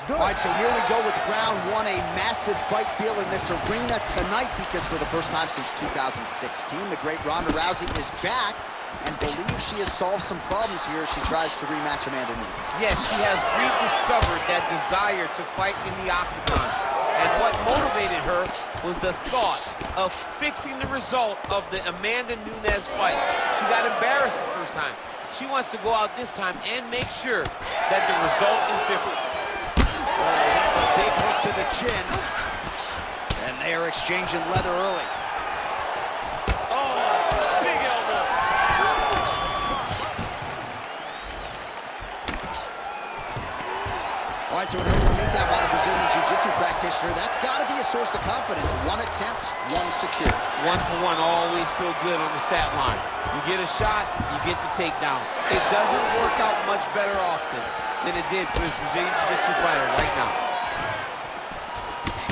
All right, so here we go with round one, a massive fight feel in this arena tonight because for the first time since 2016, the great Ronda Rousey is back and believes she has solved some problems here as she tries to rematch Amanda Nunes. Yes, she has rediscovered that desire to fight in the octagon. And what motivated her was the thought of fixing the result of the Amanda Nunes fight. She got embarrassed the first time. She wants to go out this time and make sure that the result is different. Oh, that's a big hook to the chin. And they are exchanging leather early. Oh, big elbow. All right, so an early takedown by the Brazilian Jiu-Jitsu practitioner. That's got to be a source of confidence. One attempt, one secure. 1-for-1 always feel good on the stat line. You get a shot, you get the takedown. It doesn't work out much better often than it did for this Brazilian Jiu-Jitsu fighter right now.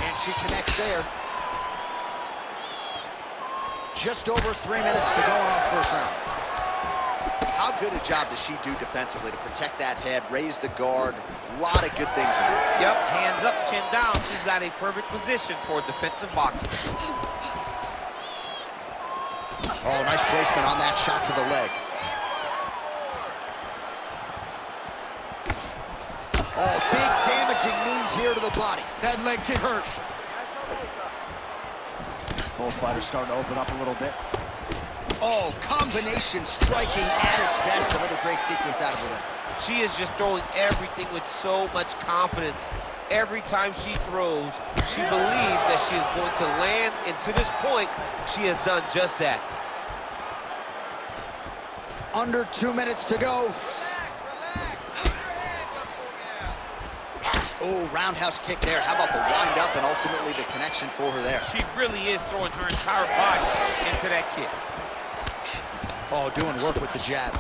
And she connects there. Just over 3 minutes to go in our first round. How good a job does she do defensively to protect that head, raise the guard? A lot of good things in her. Yep, hands up, chin down. She's got a perfect position for defensive boxing. Oh, nice placement on that shot to the leg. Oh, big damaging knees here to the body. That leg kick hurts. Both fighters starting to open up a little bit. Oh, combination striking at its best. Another great sequence out of her there. She is just throwing everything with so much confidence. Every time she throws, she believes that she is going to land, and to this point, she has done just that. Under 2 minutes to go. Oh, roundhouse kick there. How about the wind up and ultimately the connection for her there? She really is throwing her entire body into that kick. Oh, doing work with the jab.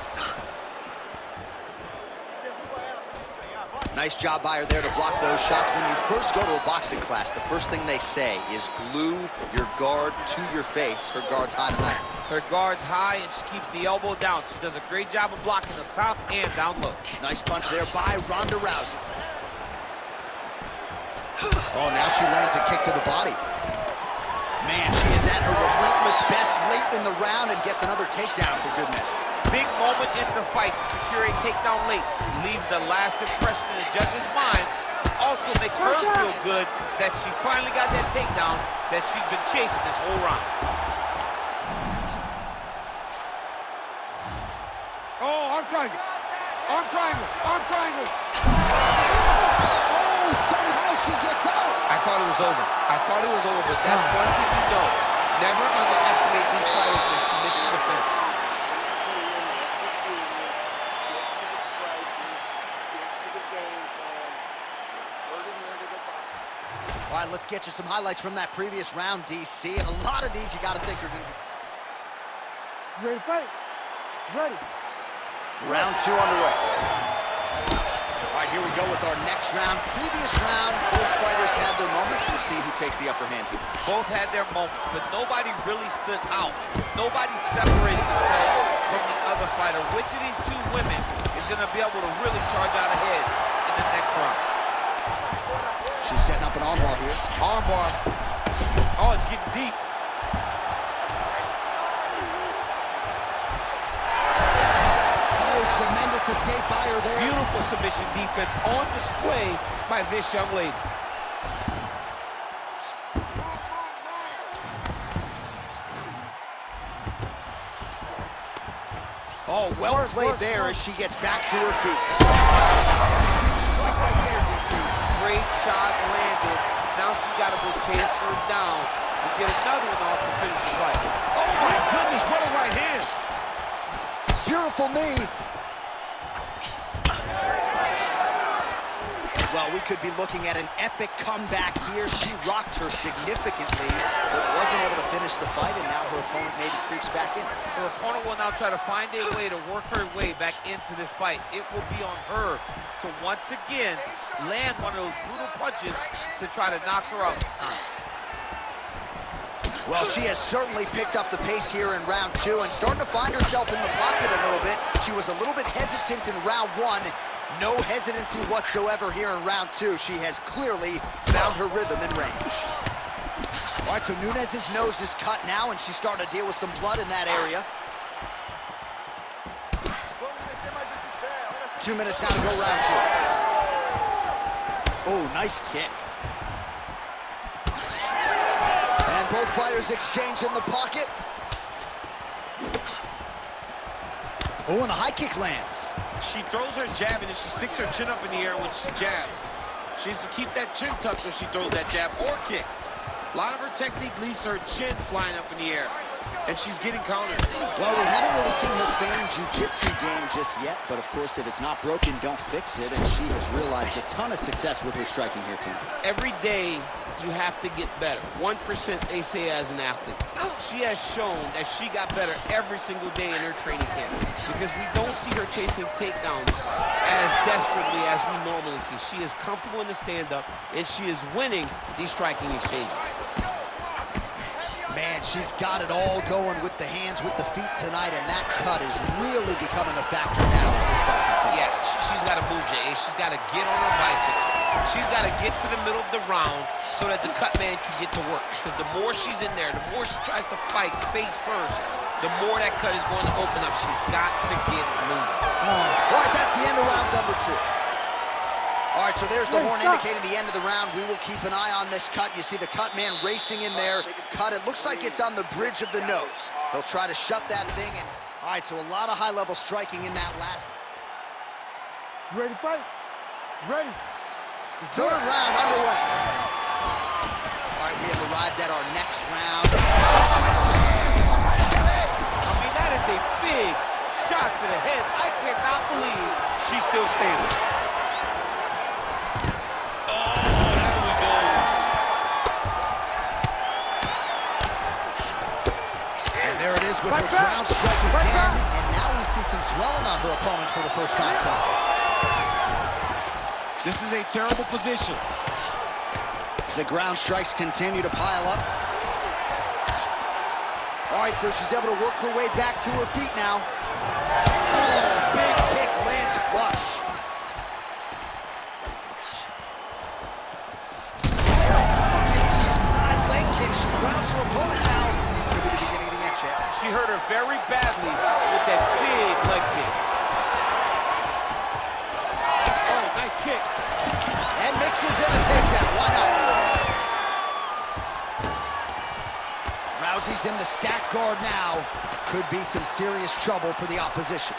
Nice job by her there to block those shots. When you first go to a boxing class, the first thing they say is glue your guard to your face. Her guard's high tonight. Her guard's high, and she keeps the elbow down. She does a great job of blocking up top and down low. Nice punch there by Ronda Rousey. Oh, now she lands a kick to the body. Man, she is at her relentless best late in the round and gets another takedown for good measure. Big moment in the fight to secure a takedown late. Leaves the last impression in the judge's mind. Also makes her feel good that she finally got that takedown that she's been chasing this whole round. Oh, arm triangle. Arm triangles. Arm triangle. Oh, somehow she gets out. I thought it was over. I thought it was over, but that's one thing you know. Never underestimate these fighters in submission defense. All right, let's get you some highlights from that previous round, DC. And a lot of these you got to think are going to be... Ready to fight? Ready. Round two underway. All right, here we go with our next round. Previous round, both fighters had their moments. We'll see who takes the upper hand here. Both had their moments, but nobody really stood out. Nobody separated themselves from the other fighter. Which of these two women is going to be able to really charge out ahead in the next round? She's setting up an armbar here. Armbar. Oh, it's getting deep. Oh, tremendous escape by her there. Beautiful submission defense on display by this young lady. Oh, well played there as she gets back to her feet. Huge strike right there, DC. Great shot landed. Now she's got to go chase her down and get another one off to finish the fight. Oh my goodness, what a right hand. Beautiful knee. Well, we could be looking at an epic comeback here. She rocked her significantly, but wasn't able to finish the fight, and now her opponent maybe creeps back in. Her opponent will now try to find a way to work her way back into this fight. It will be on her to once again land one of those brutal punches to try to knock her out this time. Well, she has certainly picked up the pace here in round two and starting to find herself in the pocket a little bit. She was a little bit hesitant in round one. No hesitancy whatsoever here in round two. She has clearly found her rhythm and range. All right, so Nunes' nose is cut now, and she's starting to deal with some blood in that area. 2 minutes now to go round two. Oh, nice kick. And both fighters exchange in the pocket. Oh, and the high kick lands. She throws her jab and then she sticks her chin up in the air when she jabs. She needs to keep that chin tucked when she throws that jab or kick. A lot of her technique leads to her chin flying up in the air, and she's getting countered. Well, we haven't really seen her famed jiu-jitsu game just yet, but of course, if it's not broken, don't fix it, and she has realized a ton of success with her striking here tonight. Every day, you have to get better. 1%, they say, as an athlete. She has shown that she got better every single day in her training camp, because we don't see her chasing takedowns as desperately as we normally see. She is comfortable in the stand-up, and she is winning these striking exchanges. Man, she's got it all going with the hands, with the feet tonight, and that cut is really becoming a factor now as this fight continues. Yes, she's got to move, Jay. She's got to get on her bicycle. She's got to get to the middle of the round so that the cut man can get to work. Because the more she's in there, the more she tries to fight face first, the more that cut is going to open up. She's got to get moving. All right, that's the end of round number two. All right, so there's the horn indicating the end of the round. We will keep an eye on this cut. You see the cut man racing in there. Cut, it looks like it's on the bridge of the nose. He'll try to shut that thing. And all right, so a lot of high-level striking in that last. You ready to fight? Ready. Third round underway. All right, we have arrived at our next round. I mean, that is a big shot to the head. I cannot believe she's still standing. There it is with her ground strike again, and now we see some swelling on her opponent for the first time tonight. This is a terrible position. The ground strikes continue to pile up. All right, so she's able to work her way back to her feet now. Oh, big kick lands flush. Look at the inside leg kick. She grounds her opponent now. She hurt her very badly with that big leg kick. Oh, nice kick. And mixes in a takedown. Why not? Rousey's in the stack guard now. Could be some serious trouble for the opposition.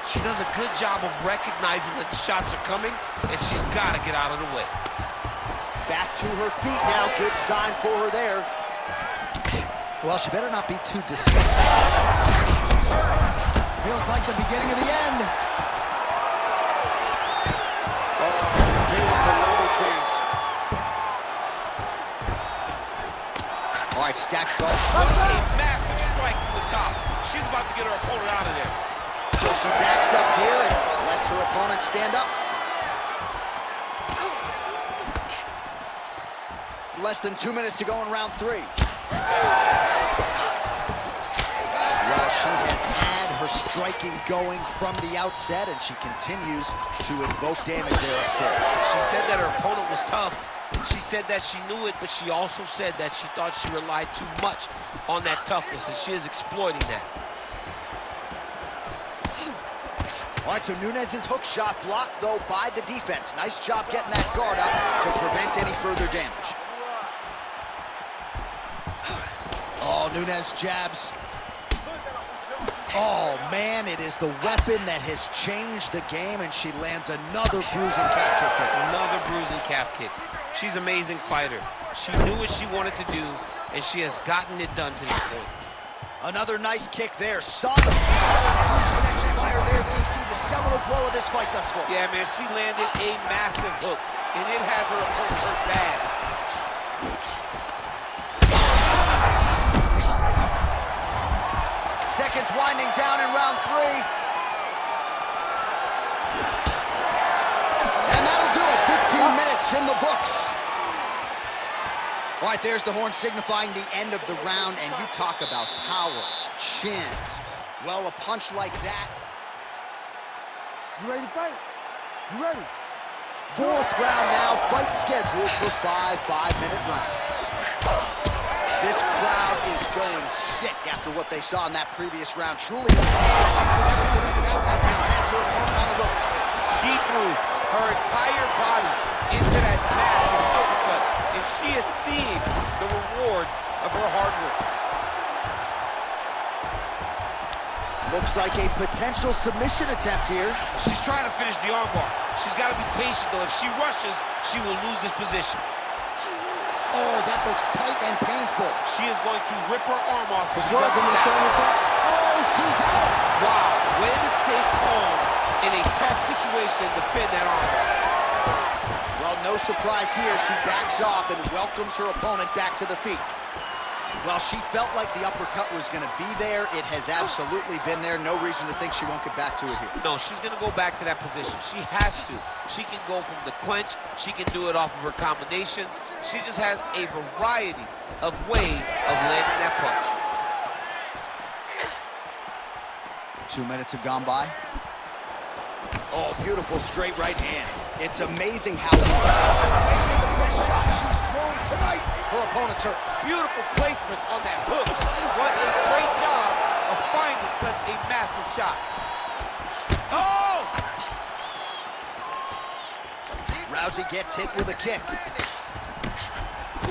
She does a good job of recognizing that the shots are coming, and she's got to get out of the way. Back to her feet now. Good sign for her there. Well, she better not be too disruptive. Feels like the beginning of the end. Oh, beautiful level change. All right, stacked guard. That's a massive strike from the top. She's about to get her opponent out of there. So she backs up here and lets her opponent stand up. Less than 2 minutes to go in round three. Well, she has had her striking going from the outset, and she continues to invoke damage there upstairs. She said that her opponent was tough. She said that she knew it, but she also said that she thought she relied too much on that toughness, and she is exploiting that. All right, so Nunes' hook shot blocked, though, by the defense. Nice job getting that guard up to prevent any further damage. Oh, Nunes jabs. Oh, man, it is the weapon that has changed the game, and she lands another bruising calf kick there. Another bruising calf kick. She's an amazing fighter. She knew what she wanted to do, and she has gotten it done to this point. Another nice kick there. Saw the connection fire there, DC. The seminal blow of this fight thus far. Yeah, man, she landed a massive hook, and it has her opponent hurt bad. Seconds winding down in round three. And that'll do it. 15 minutes in the books. All right, there's the horn signifying the end of the round, and you talk about power, chin. Well, a punch like that You ready to fight? You ready? Fourth round now, fight scheduled for 5 5-minute rounds. This crowd is going sick after what they saw in that previous round. Truly, she's everything out and now has her opponent on the ropes. She threw her entire body into that massive uppercut, and she is seeing the rewards of her hard work. Looks like a potential submission attempt here. She's trying to finish the armbar. She's got to be patient, though. If she rushes, she will lose this position. Oh, that looks tight and painful. She is going to rip her arm off if she doesn't tap. Oh, she's out. Wow, way to stay calm in a tough situation and defend that armbar. Well, no surprise here. She backs off and welcomes her opponent back to the feet. Well, she felt like the uppercut was going to be there. It has absolutely been there. No reason to think she won't get back to it here. No, she's going to go back to that position. She has to. She can go from the clinch. She can do it off of her combinations. She just has a variety of ways of landing that punch. 2 minutes have gone by. Oh, beautiful straight right hand. It's amazing how the best shot she's thrown tonight. Her opponent's hurt. Beautiful placement on that hook. What a great job of finding such a massive shot. Oh! Rousey gets hit with a kick.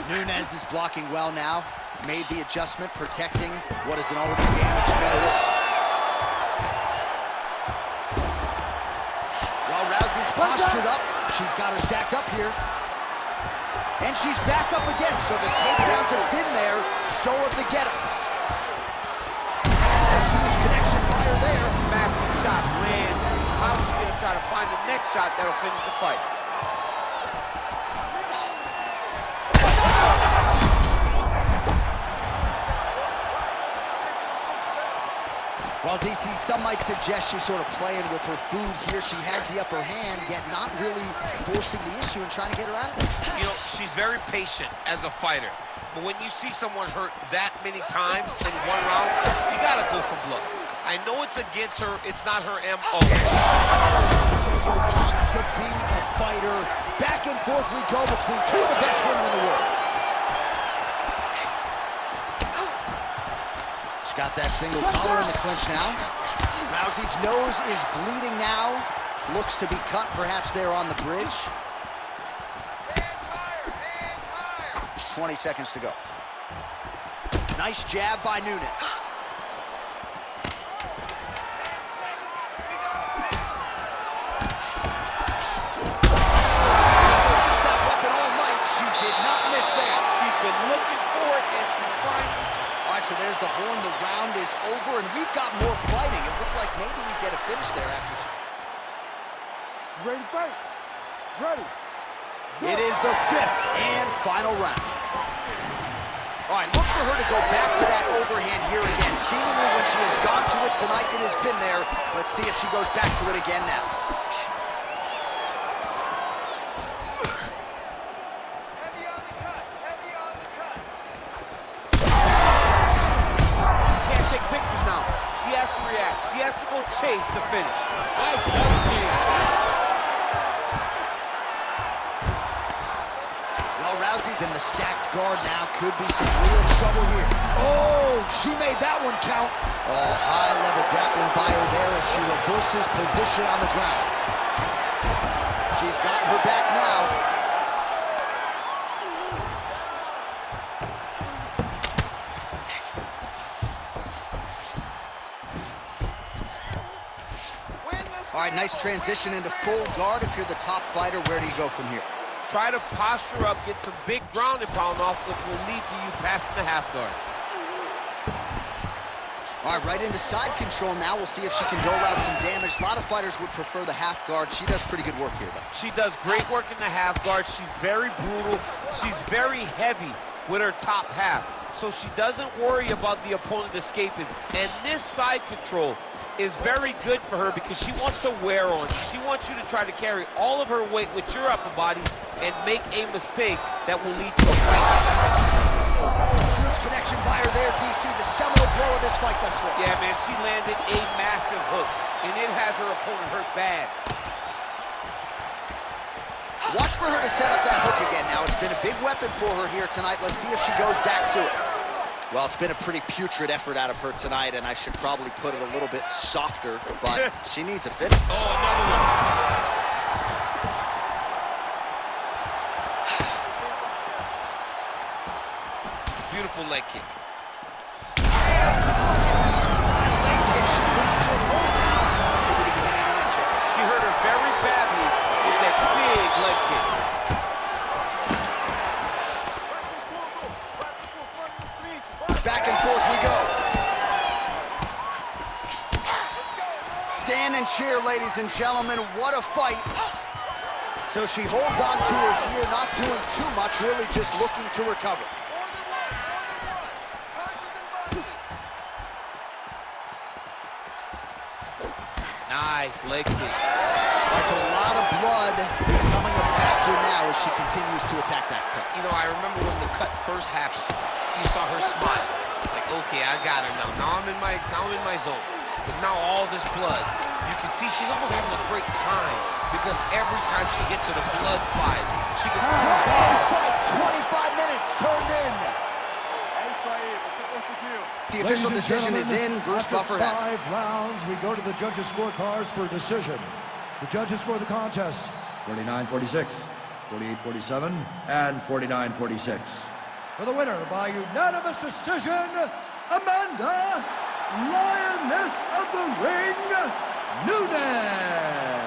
Nunes is blocking well now. Made the adjustment, protecting what is an already damaged nose. While Rousey's postured up, she's got her stacked up here. And she's back up again, so the takedowns have been there, so have the get-ups. Huge connection fire there. Massive shot lands. How's she gonna try to find the next shot that'll finish the fight? Well, DC, some might suggest she's sort of playing with her food here. She has the upper hand, yet not really forcing the issue and trying to get her out of it. You know, she's very patient as a fighter. But when you see someone hurt that many times in one round, you gotta go for blood. I know it's against her, it's not her MO. She's a want to be a fighter. Back and forth we go between two of the best women in the world. She's got that single collar in the clinch now. Rousey's nose is bleeding now. Looks to be cut, perhaps there on the bridge. Hands higher, hands higher. 20 seconds to go. Nice jab by Nunes. That weapon all night. She did not miss that. She's been looking for it, and she finally... All right, so there's the horn. The round is over, and we've got more fighting. It looked like maybe we'd get a finish there after. You ready to fight? Ready. It is the 5th and final round. All right, look for her to go back to that overhand here again. Seemingly when she has gone to it tonight, it has been there. Let's see if she goes back to it again now. Heavy on the cut. Heavy on the cut. Can't take pictures now. She has to react. She has to go chase the finish. Nice double change. Well, Rousey's in the stacked guard now. Could be some real trouble here. Oh, she made that one count. Oh, high-level grappling by her there as she reverses position on the ground. She's got her back now. All right, nice transition into full guard. If you're the top fighter, where do you go from here? Try to posture up, get some big ground and pound off, which will lead to you passing the half guard. All right, right into side control now. We'll see if she can dole out some damage. A lot of fighters would prefer the half guard. She does pretty good work here, though. She does great work in the half guard. She's very brutal. She's very heavy with her top half. So she doesn't worry about the opponent escaping. And this side control is very good for her because she wants to wear on you. She wants you to try to carry all of her weight with your upper body and make a mistake that will lead to a fight. Oh, huge connection by her there, DC. The seminal blow of this fight thus far. Yeah, man, she landed a massive hook, and it has her opponent hurt bad. Watch for her to set up that hook again now. It's been a big weapon for her here tonight. Let's see if she goes back to it. Well, it's been a pretty putrid effort out of her tonight, and I should probably put it a little bit softer, but she needs a finish. Oh, another one. Beautiful leg kick. Look at the inside leg kick. She grabs her hold now. Nobody can lynch her. She hurt her very badly with that big leg kick. Back and forth we go. Stand and cheer, ladies and gentlemen. What a fight. So she holds on to her here, not doing too much, really just looking to recover. Nice leg kick. That's a lot of blood becoming a factor now as she continues to attack that cut. You know, I remember when the cut first happened, you saw her smile. Like, okay, I got her now. Now I'm in my zone. But now all this blood, you can see she's almost having a great time because every time she hits her, the blood flies. She gets... Fight, 25 minutes turned in. The official decision is in. Bruce Buffer has it. 5 rounds, we go to the judges' scorecards for decision. The judges score the contest 49-46, 48-47, and 49-46. For the winner by unanimous decision, Amanda, Lioness of the Ring, Nunes.